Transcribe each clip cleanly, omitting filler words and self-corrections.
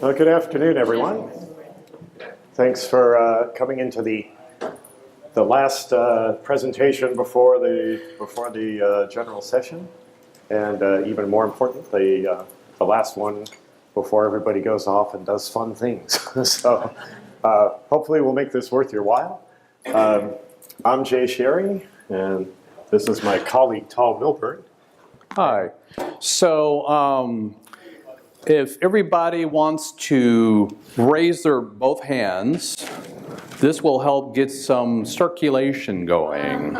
Well, good afternoon, everyone. Thanks for coming into the last presentation before the general session, and even more important, the last one before everybody goes off and does fun things. So hopefully we'll make this worth your while. I'm Cherrie, and this is my colleague Tahl Milburn. Hi. So if everybody wants to raise their both hands, this will help get some circulation going.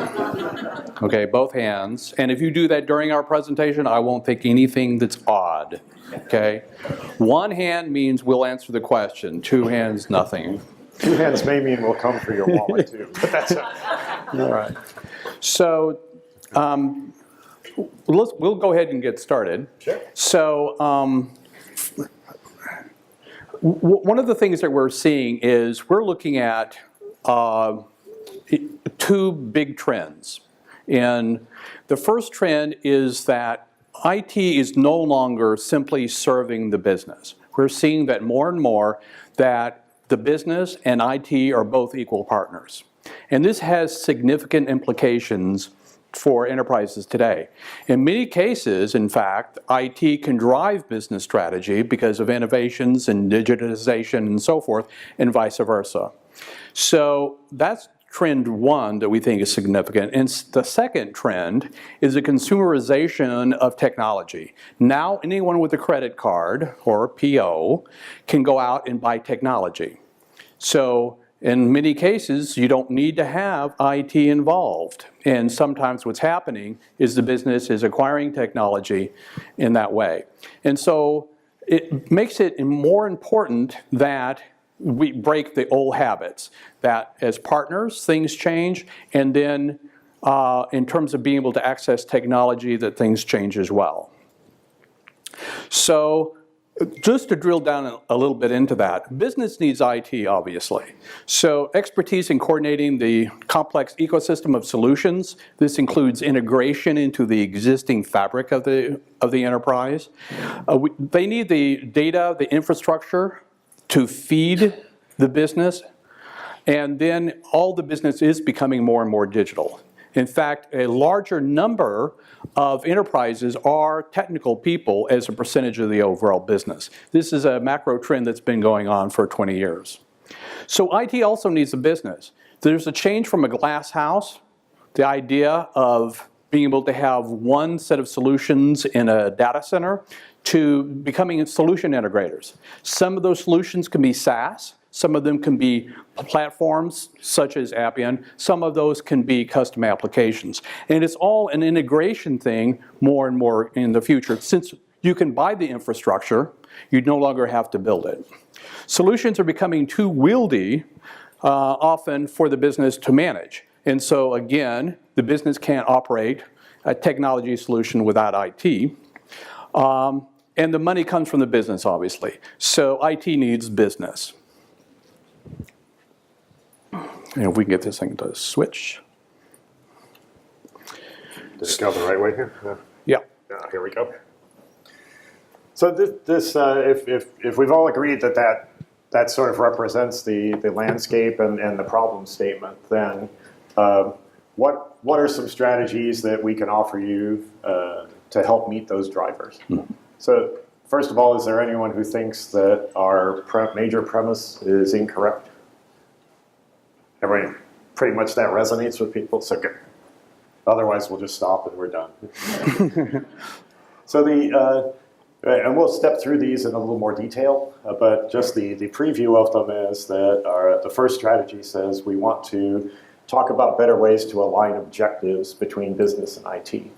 Okay, both hands. And if you do that during our presentation, I won't think anything that's odd. Okay? One hand means we'll answer the question. Two hands, nothing. Two hands may mean we'll come for your wallet too, but that's okay. All right. So we'll go ahead and get started. Sure. So one of the things that we're seeing is we're looking at two big trends. And the first trend is that IT is no longer simply serving the business. We're seeing that more and more that the business and IT are both equal partners. And this has significant implications for enterprises today. In many cases, in fact, IT can drive business strategy because of innovations and digitization and so forth, and vice versa. So that's trend one that we think is significant. And the second trend is the consumerization of technology. Now anyone with a credit card or a PO can go out and buy technology. So in many cases, you don't need to have IT involved. And sometimes what's happening is the business is acquiring technology in that way. And so it makes it more important that we break the old habits, that as partners, things change, and then in terms of being able to access technology, that things change as well. So just to drill down a little bit into that, business needs IT, obviously. So expertise in coordinating the complex ecosystem of solutions. This includes integration into the existing fabric of the enterprise. They need the data, the infrastructure to feed the business. And then all the business is becoming more and more digital. In fact, a larger number of enterprises are technical people as a percentage of the overall business. This is a macro trend that's been going on for 20 years. So IT also needs a business. There's a change from a glass house, the idea of being able to have one set of solutions in a data center, to becoming solution integrators. Some of those solutions can be SaaS. Some of them can be platforms such as Appian. Some of those can be custom applications. And it's all an integration thing more and more in the future. Since you can buy the infrastructure, you no longer have to build it. Solutions are becoming too wieldy often for the business to manage. And so again, the business can't operate a technology solution without IT. And the money comes from the business, obviously. So IT needs business. And if we can get this thing to switch. Does it go the right way here? Yeah. Here we go. So if we've all agreed that sort of represents the landscape and the problem statement, then what are some strategies that we can offer you to help meet those drivers? Mm-hmm. So first of all, is there anyone who thinks that our major premise is incorrect? Everybody, pretty much that resonates with people, so good. Otherwise, we'll just stop and we're done. So and we'll step through these in a little more detail, but just the preview of them is that the first strategy says we want to talk about better ways to align objectives between business and IT.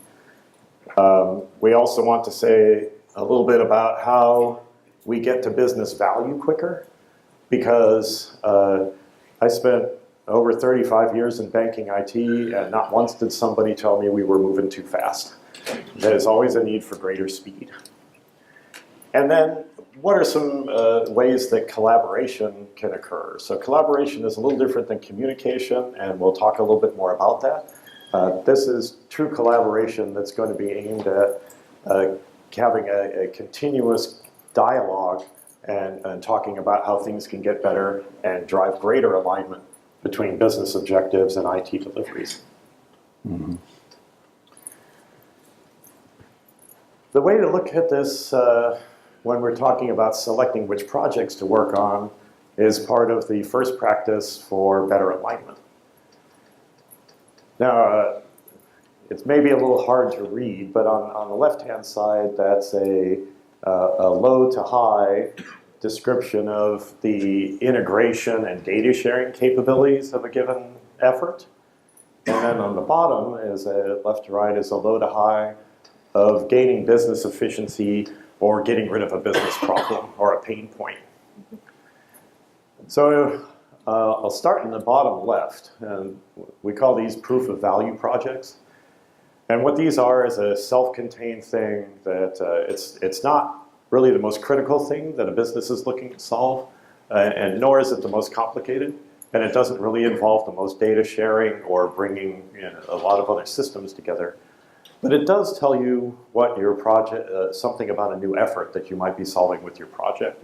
We also want to say a little bit about how we get to business value quicker, because I spent over 35 years in banking IT, and not once did somebody tell me we were moving too fast. There's always a need for greater speed. And then, what are some ways that collaboration can occur? So collaboration is a little different than communication, and we'll talk a little bit more about that. This is true collaboration that's going to be aimed at having a continuous dialogue and talking about how things can get better and drive greater alignment between business objectives and IT deliveries. Mm-hmm. The way to look at this when we're talking about selecting which projects to work on is part of the first practice for better alignment. Now, it's maybe a little hard to read, but on the left-hand side, that's a low to high description of the integration and data sharing capabilities of a given effort. And then on the bottom, is left to right, is a low to high of gaining business efficiency or getting rid of a business problem or a pain point. So I'll start in the bottom left, and we call these proof of value projects. And what these are is a self-contained thing that it's not really the most critical thing that a business is looking to solve, and nor is it the most complicated. And it doesn't really involve the most data sharing or bringing a lot of other systems together. But it does tell you what your project, something about a new effort that you might be solving with your project.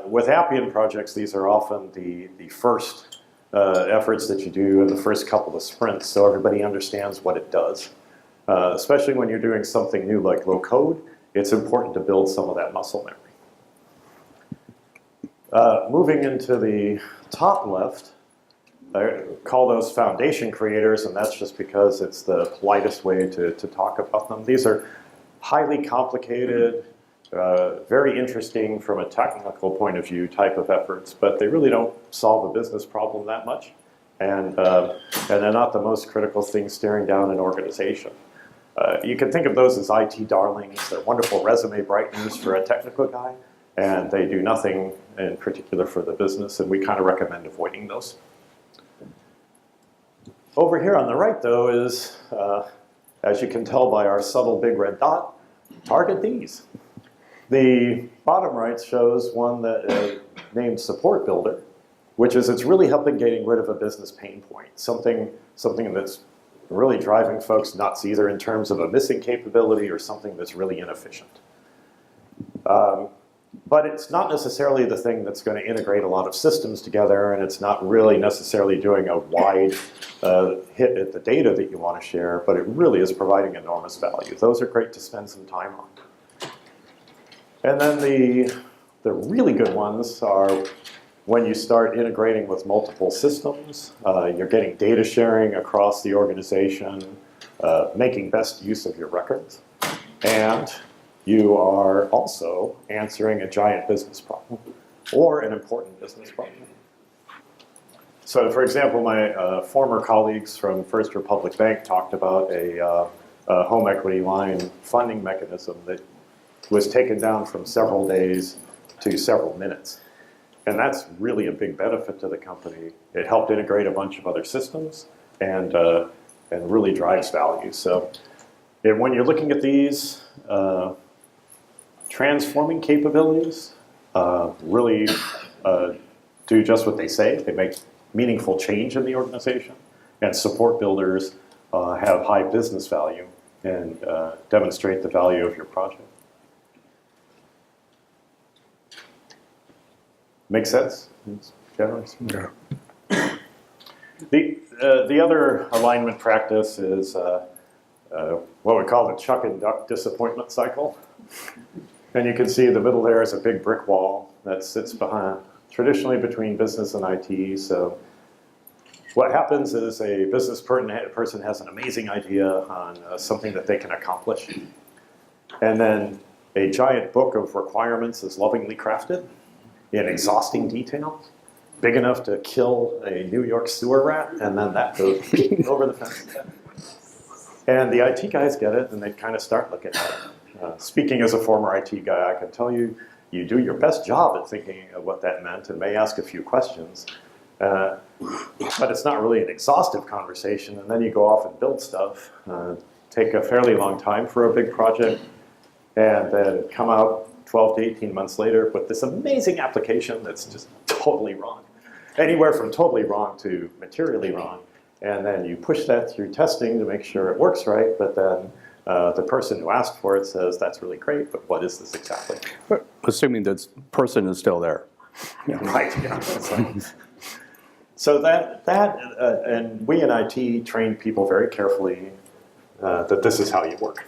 With Appian projects, these are often the first efforts that you do in the first couple of sprints, so everybody understands what it does. Especially when you're doing something new like low code, it's important to build some of that muscle memory. Moving into the top left, I call those foundation creators, and that's just because it's the politest way to talk about them. These are highly complicated, very interesting from a technical point of view type of efforts, but they really don't solve a business problem that much. And they're not the most critical thing staring down an organization. You can think of those as IT darlings. They're wonderful resume brighteners for a technical guy, and they do nothing in particular for the business, and we kind of recommend avoiding those. Over here on the right, though, is, as you can tell by our subtle big red dot, target these. The bottom right shows one that named Support Builder, which is it's really helping getting rid of a business pain point, something that's really driving folks nuts, either in terms of a missing capability or something that's really inefficient. But it's not necessarily the thing that's going to integrate a lot of systems together, and it's not really necessarily doing a wide hit at the data that you want to share, but it really is providing enormous value. Those are great to spend some time on. And then the really good ones are when you start integrating with multiple systems, you're getting data sharing across the organization, making best use of your records, and you are also answering a giant business problem or an important business problem. So for example, my former colleagues from First Republic Bank talked about a home equity line funding mechanism that was taken down from several days to several minutes. And that's really a big benefit to the company. It helped integrate a bunch of other systems and really drives value. So when you're looking at these, transforming capabilities really do just what they say. They make meaningful change in the organization. And support builders have high business value and demonstrate the value of your project. Make sense? Generally? Yeah. The other alignment practice is what we call the chuck and duck disappointment cycle. And you can see the middle there is a big brick wall that sits behind, traditionally between business and IT. So what happens is a business person has an amazing idea on something that they can accomplish. And then a giant book of requirements is lovingly crafted in exhausting detail, big enough to kill a New York sewer rat, and then that goes over the fence. And the IT guys get it, and they kind of start looking at it. Speaking as a former IT guy, I can tell you, you do your best job at thinking of what that meant and may ask a few questions. But it's not really an exhaustive conversation, and then you go off and build stuff, take a fairly long time for a big project, and then come out 12 to 18 months later with this amazing application that's just totally wrong. Anywhere from totally wrong to materially wrong. And then you push that through testing to make sure it works right, but then the person who asked for it says, that's really great, but what is this exactly? Assuming that person is still there. Right, yeah. So and we in IT train people very carefully that this is how you work.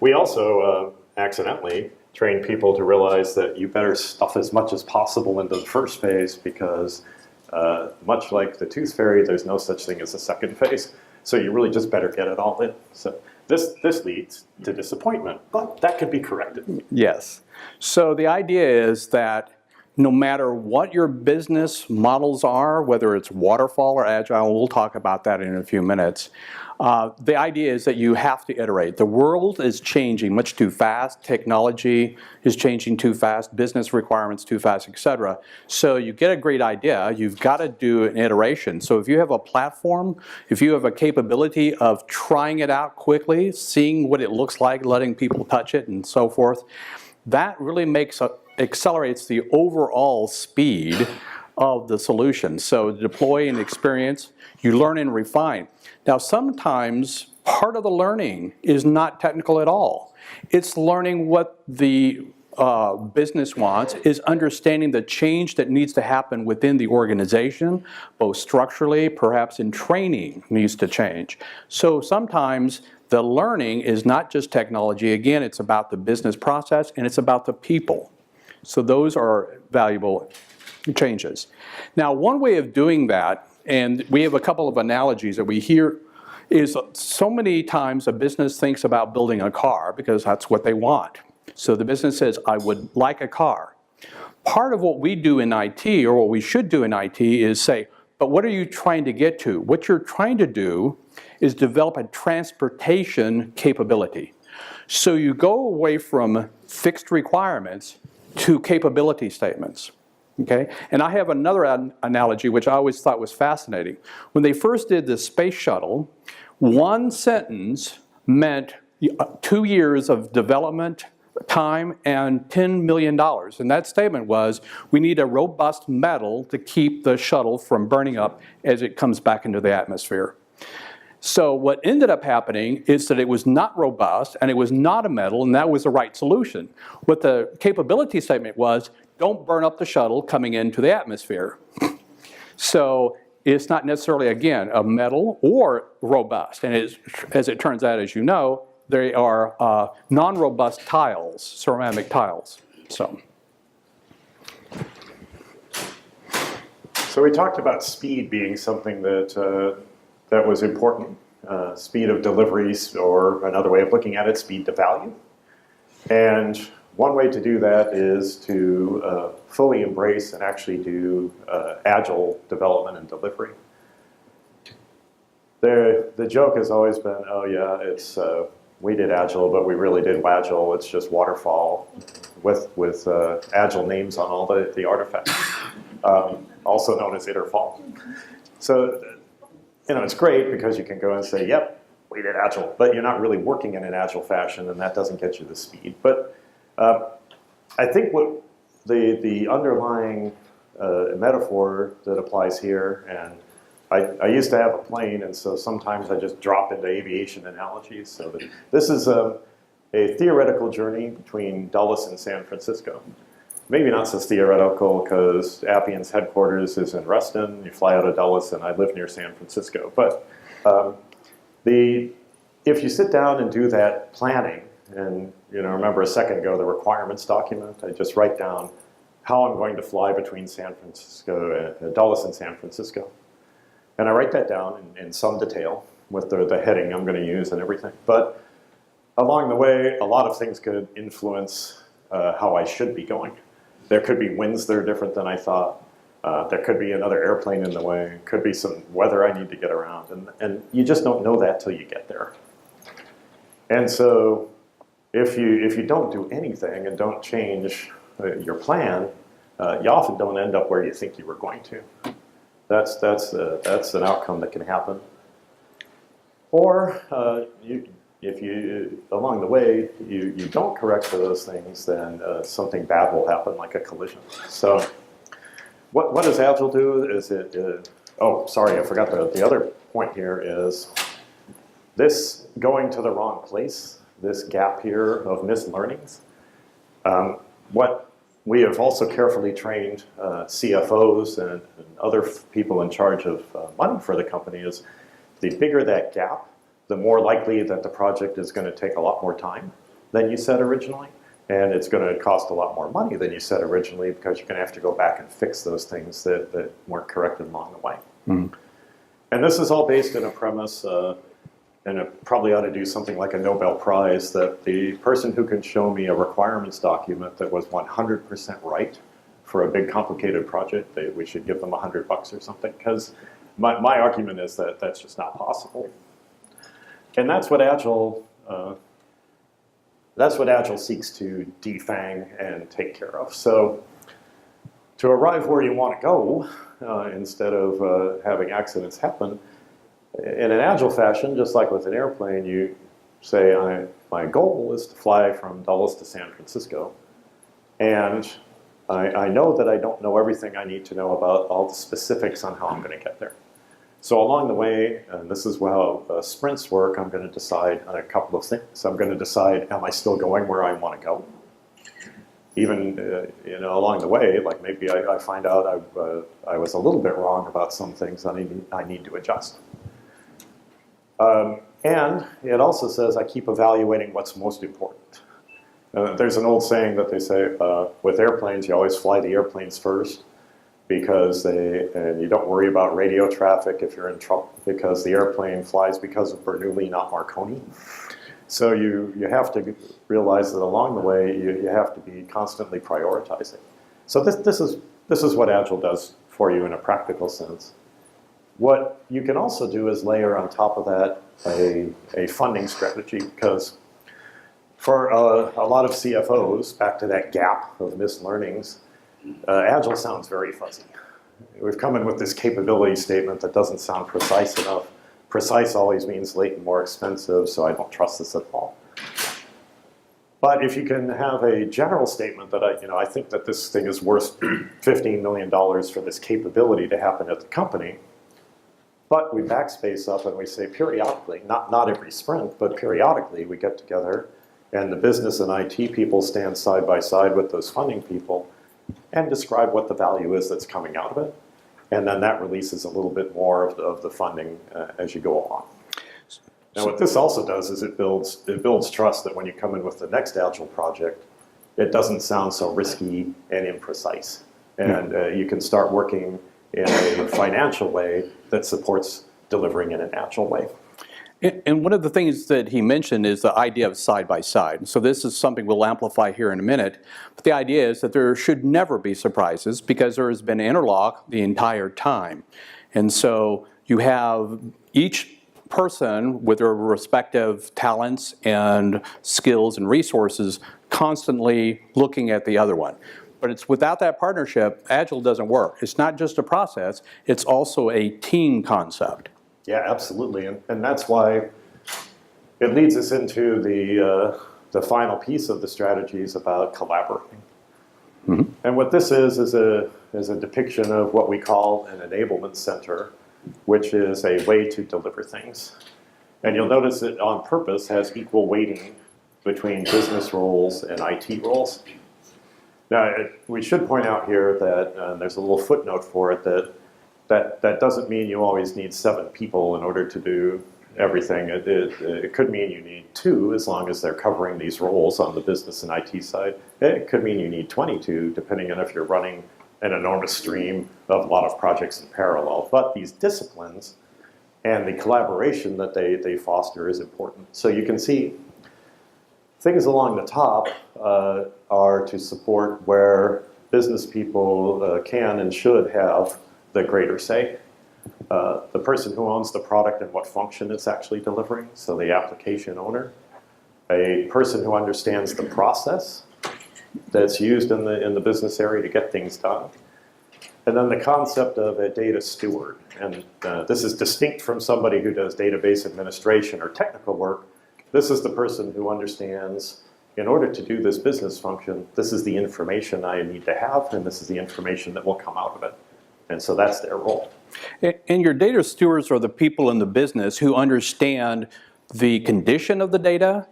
We also accidentally train people to realize that you better stuff as much as possible into the first phase because much like the tooth fairy, there's no such thing as a second phase. So you really just better get it all in. So this leads to disappointment, but that could be corrected. Yes. So the idea is that no matter what your business models are, whether it's waterfall or agile, we'll talk about that in a few minutes, the idea is that you have to iterate. The world is changing much too fast. Technology is changing too fast. Business requirements too fast, etc. So you get a great idea, you've got to do an iteration. So if you have a platform, if you have a capability of trying it out quickly, seeing what it looks like, letting people touch it and so forth, that really accelerates the overall speed of the solution. So deploy and experience, you learn and refine. Now sometimes part of the learning is not technical at all. It's learning what the business wants, is understanding the change that needs to happen within the organization, both structurally, perhaps in training needs to change. So sometimes the learning is not just technology. Again, it's about the business process and it's about the people. So those are valuable changes. Now, one way of doing that, and we have a couple of analogies that we hear, is so many times a business thinks about building a car because that's what they want. So the business says, I would like a car. Part of what we do in IT, or what we should do in IT, is say, but what are you trying to get to? What you're trying to do is develop a transportation capability. So you go away from fixed requirements to capability statements. Okay? And I have another analogy which I always thought was fascinating. When they first did the space shuttle, one sentence meant 2 years of development time and $10 million. And that statement was, we need a robust metal to keep the shuttle from burning up as it comes back into the atmosphere. So what ended up happening is that it was not robust and it was not a metal, and that was the right solution. What the capability statement was, don't burn up the shuttle coming into the atmosphere. So it's not necessarily, again, a metal or robust. And as it turns out, as you know, they are non-robust tiles, ceramic tiles. So we talked about speed being something that that was important. Speed of deliveries, or another way of looking at it, speed to value. And one way to do that is to fully embrace and actually do agile development and delivery. The joke has always been, oh yeah, it's we did agile, but we really did wagile. It's just waterfall with agile names on all the artifacts, also known as Itterfall. So, it's great because you can go and say, yep, we did agile, but you're not really working in an agile fashion, and that doesn't get you the speed. But I think what the underlying metaphor that applies here, and I used to have a plane, and so sometimes I just drop into aviation analogies. So that this is a theoretical journey between Dulles and San Francisco. Maybe not so theoretical because Appian's headquarters is in Reston. You fly out of Dulles, and I live near San Francisco. But if you sit down and do that planning, and remember a second ago the requirements document, I just write down how I'm going to fly between San Francisco, Dulles and San Francisco. And I write that down in some detail with the heading I'm going to use and everything. But along the way, a lot of things could influence how I should be going. There could be winds that are different than I thought. There could be another airplane in the way. Could be some weather I need to get around. And you just don't know that till you get there. And so if you don't do anything and don't change your plan, you often don't end up where you think you were going to. That's an outcome that can happen. Or if you along the way you don't correct for those things, then something bad will happen, like a collision. So what does Agile do? Is it? Oh, sorry, I forgot the other point here is this going to the wrong place, this gap here of missed learnings, what we have also carefully trained CFOs and other people in charge of money for the company is the bigger that gap, the more likely that the project is going to take a lot more time than you said originally. And it's going to cost a lot more money than you said originally because you're going to have to go back and fix those things that weren't corrected along the way. Mm-hmm. And this is all based on a premise, and it probably ought to do something like a Nobel Prize, that the person who can show me a requirements document that was 100% right for a big complicated project, we should give them $100 or something, because my argument is that that's just not possible. And that's what Agile seeks to defang and take care of. So to arrive where you want to go, instead of having accidents happen, in an Agile fashion, just like with an airplane, you say, my goal is to fly from Dulles to San Francisco. And I know that I don't know everything I need to know about all the specifics on how I'm going to get there. So along the way, and this is how sprints work, I'm going to decide on a couple of things. I'm going to decide, am I still going where I want to go? Even along the way, like maybe I find out I was a little bit wrong about some things I need to adjust. And it also says I keep evaluating what's most important. There's an old saying that they say, with airplanes, you always fly the airplanes first, because and you don't worry about radio traffic if you're in trouble, because the airplane flies because of Bernoulli, not Marconi. So you have to realize that along the way, you have to be constantly prioritizing. So this is what Agile does for you in a practical sense. What you can also do is layer on top of that a funding strategy, because for a lot of CFOs, back to that gap of missed learnings, Agile sounds very fuzzy. We've come in with this capability statement that doesn't sound precise enough. Precise always means late and more expensive, so I don't trust this at all. But if you can have a general statement that I think that this thing is worth $15 million for this capability to happen at the company, but we backspace up and we say periodically, not every sprint, but periodically we get together and the business and IT people stand side by side with those funding people and describe what the value is that's coming out of it. And then that releases a little bit more of the funding as you go along. Now what this also does is it builds trust that when you come in with the next Agile project, it doesn't sound so risky and imprecise. And you can start working in a financial way that supports delivering in an Agile way. And one of the things that he mentioned is the idea of side-by-side. So this is something we'll amplify here in a minute. But the idea is that there should never be surprises because there has been interlock the entire time. And so you have each person with their respective talents and skills and resources constantly looking at the other one. But it's without that partnership, Agile doesn't work. It's not just a process, it's also a team concept. Yeah, absolutely, and that's why it leads us into the final piece of the strategies about collaborating. Mm-hmm. And what this is a depiction of what we call an enablement center, which is a way to deliver things. And you'll notice it on purpose has equal weighting between business roles and IT roles. Now, we should point out here that there's a little footnote for it that doesn't mean you always need 7 people in order to do everything. It could mean you need 2 as long as they're covering these roles on the business and IT side. It could mean you need 22 depending on if you're running an enormous stream of a lot of projects in parallel. But these disciplines and the collaboration that they foster is important. So you can see things along the top are to support where business people can and should have the greater say. The person who owns the product and what function it's actually delivering, so the application owner. A person who understands the process that's used in the business area to get things done. And then the concept of a data steward. And this is distinct from somebody who does database administration or technical work. This is the person who understands, in order to do this business function, this is the information I need to have, and this is the information that will come out of it. And so that's their role. And your data stewards are the people in the business who understand the condition of the data.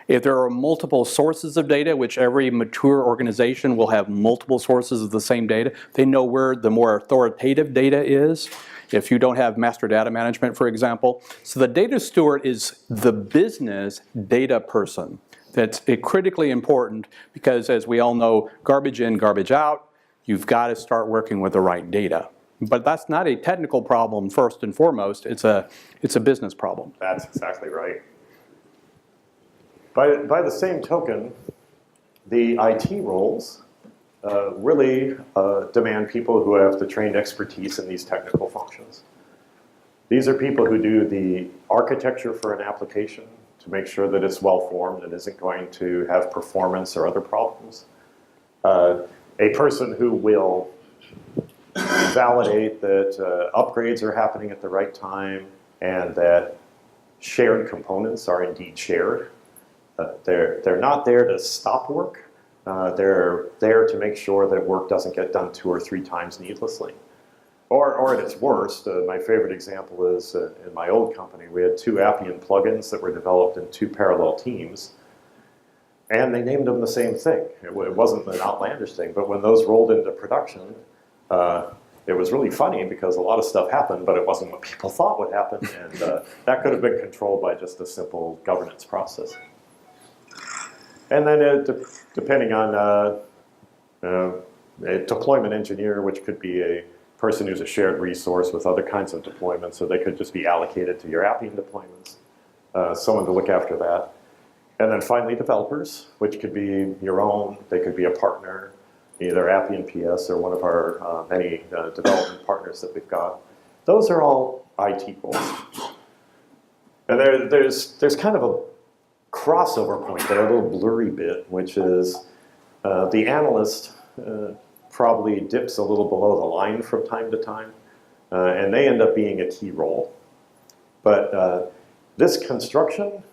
If there are multiple sources of data, which every mature organization will have multiple sources of the same data, they know where the more authoritative data is. If you don't have master data management, for example. So the data steward is the business data person. That's critically important because, as we all know, garbage in, garbage out, you've got to start working with the right data. But that's not a technical problem first and foremost, it's a business problem. That's exactly right. By the same token, the IT roles really demand people who have the trained expertise in these technical functions. These are people who do the architecture for an application to make sure that it's well-formed and isn't going to have performance or other problems. A person who will validate that upgrades are happening at the right time and that shared components are indeed shared. They're not there to stop work. They're there to make sure that work doesn't get done 2 or 3 times needlessly. Or at its worst, my favorite example is in my old company, we had 2 Appian plugins that were developed in 2 parallel teams, and they named them the same thing. It wasn't an outlandish thing, but when those rolled into production, it was really funny because a lot of stuff happened, but it wasn't what people thought would happen, and that could have been controlled by just a simple governance process. And then depending on a deployment engineer, which could be a person who's a shared resource with other kinds of deployments, so they could just be allocated to your Appian deployments, someone to look after that. And then finally developers, which could be your own, they could be a partner, either Appian PS or one of our many development partners that we've got. Those are all IT roles. And there's kind of a crossover point there, a little blurry bit, which is the analyst probably dips a little below the line from time to time, and they end up being a key role. But this construction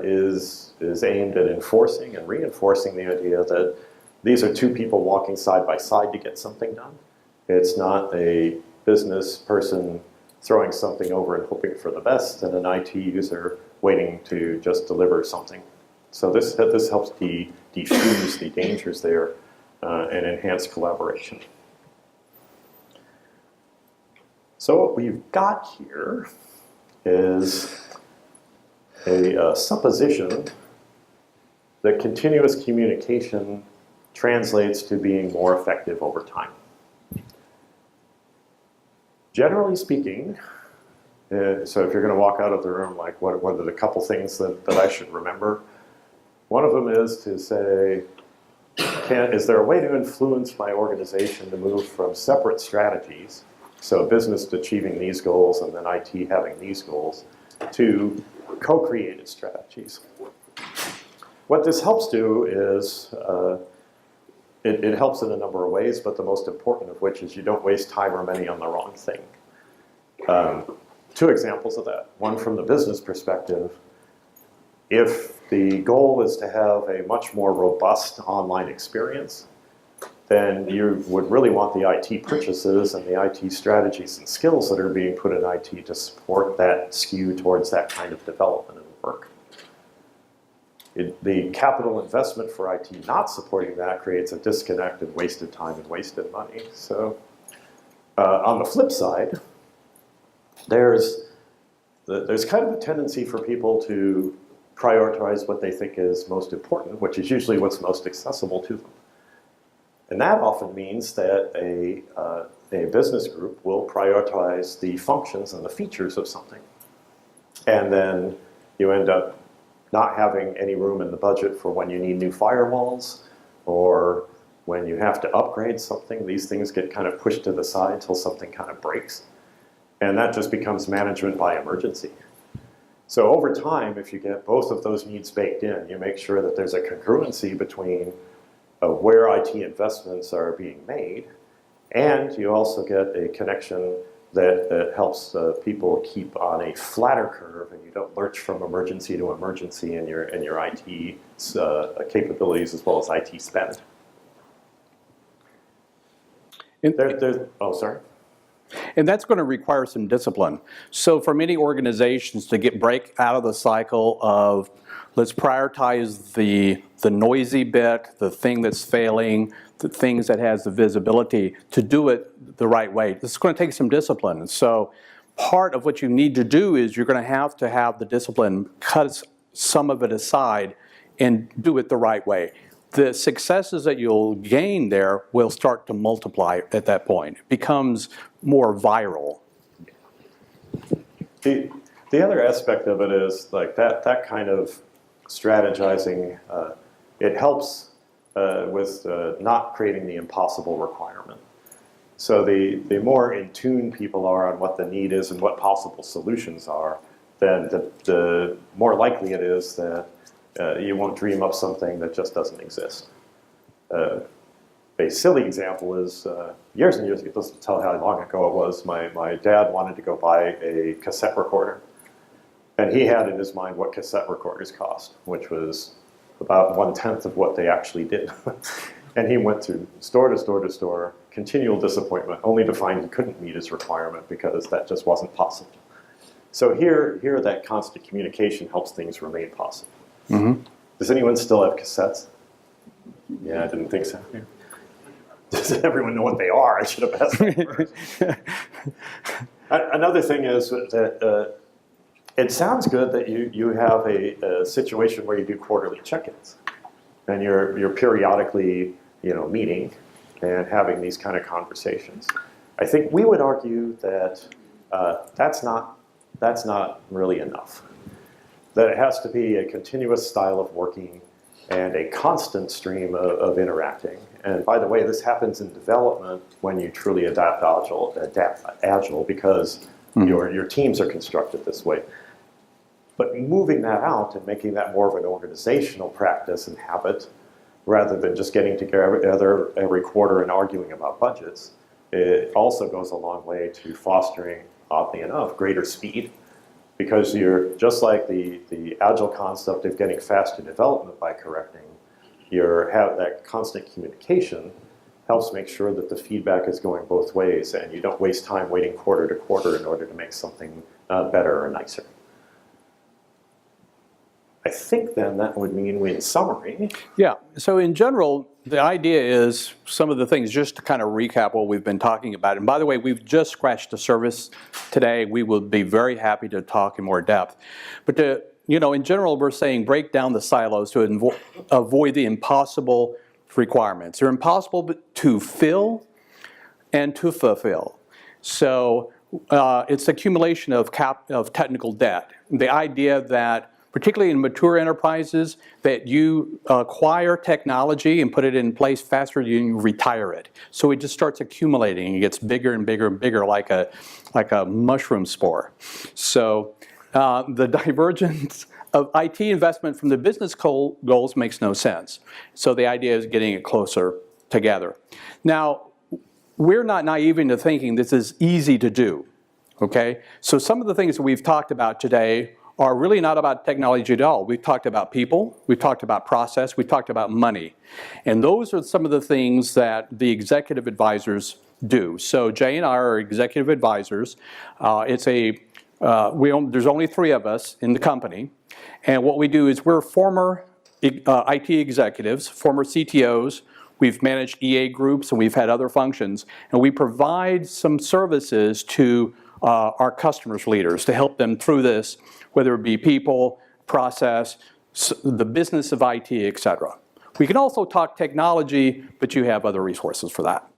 is aimed at enforcing and reinforcing the idea that these are 2 people walking side by side to get something done. It's not a business person throwing something over and hoping for the best, and an IT user waiting to just deliver something. So this helps diffuse the dangers there and enhance collaboration. So what we've got here is a supposition that continuous communication translates to being more effective over time. Generally speaking, so if you're going to walk out of the room, like what are the couple things that I should remember? One of them is to say, is there a way to influence my organization to move from separate strategies, so business achieving these goals and then IT having these goals, to co-created strategies? What this helps do is, it helps in a number of ways, but the most important of which is you don't waste time or money on the wrong thing. 2 examples of that. One from the business perspective. If the goal is to have a much more robust online experience, then you would really want the IT purchases and the IT strategies and skills that are being put in IT to support that skew towards that kind of development and work. The capital investment for IT not supporting that creates a disconnect and wasted time and wasted money. So on the flip side, there's kind of a tendency for people to prioritize what they think is most important, which is usually what's most accessible to them. And that often means that a business group will prioritize the functions and the features of something. And then you end up not having any room in the budget for when you need new firewalls or when you have to upgrade something. These things get kind of pushed to the side till something kind of breaks. And that just becomes management by emergency. So over time, if you get both of those needs baked in, you make sure that there's a congruency between where IT investments are being made, and you also get a connection that helps people keep on a flatter curve, and you don't lurch from emergency to emergency in your IT capabilities as well as IT spend. Oh, sorry. And that's going to require some discipline. So for many organizations to break out of the cycle of let's prioritize the noisy bit, the thing that's failing, the things that has the visibility, to do it the right way. This is going to take some discipline. And so part of what you need to do is you're going to have the discipline, cut some of it aside, and do it the right way. The successes that you'll gain there will start to multiply at that point. It becomes more viral. The other aspect of it is like that kind of strategizing, it helps with not creating the impossible requirement. So the more in tune people are on what the need is and what possible solutions are, then the more likely it is that you won't dream up something that just doesn't exist. A silly example is years and years ago, let's tell how long ago it was, my dad wanted to go buy a cassette recorder. And he had in his mind what cassette recorders cost, which was about 1/10 of what they actually did. And he went to store to store to store, continual disappointment, only to find he couldn't meet his requirement because that just wasn't possible. So here that constant communication helps things remain possible. Mm-hmm. Does anyone still have cassettes? Yeah, I didn't think so. Does everyone know what they are? I should have asked that first. Another thing is that it sounds good that you have a situation where you do quarterly check-ins, and you're periodically meeting and having these kind of conversations. I think we would argue that that's not really enough. That it has to be a continuous style of working and a constant stream of interacting. And by the way, this happens in development when you truly adapt agile because your teams are constructed this way. But moving that out and making that more of an organizational practice and habit, rather than just getting together every quarter and arguing about budgets, it also goes a long way to fostering, oddly enough, greater speed. Because you're just like the agile concept of getting faster development by correcting, have that constant communication helps make sure that the feedback is going both ways and you don't waste time waiting quarter to quarter in order to make something better or nicer. I think then that would mean in summary. Yeah, so in general, the idea is some of the things, just to kind of recap what we've been talking about. And by the way, we've just scratched the surface today. We will be very happy to talk in more depth. But in general, we're saying break down the silos to avoid the impossible requirements. They're impossible to fill and to fulfill. So it's accumulation of technical debt. The idea that particularly in mature enterprises, that you acquire technology and put it in place faster than you retire it. So it just starts accumulating. It gets bigger and bigger and bigger, like a mushroom spore. So the divergence of IT investment from the business goals makes no sense. So the idea is getting it closer together. Now, we're not naive into thinking this is easy to do, okay? So some of the things that we've talked about today are really not about technology at all. We've talked about people, we've talked about process, we've talked about money. And those are some of the things that the executive advisors do. So Jay and I are executive advisors. There's only 3 of us in the company. And what we do is we're former IT executives, former CTOs. We've managed EA groups and we've had other functions. And we provide some services to our customers' leaders to help them through this, whether it be people, process, the business of IT, etc. We can also talk technology, but you have other resources for that.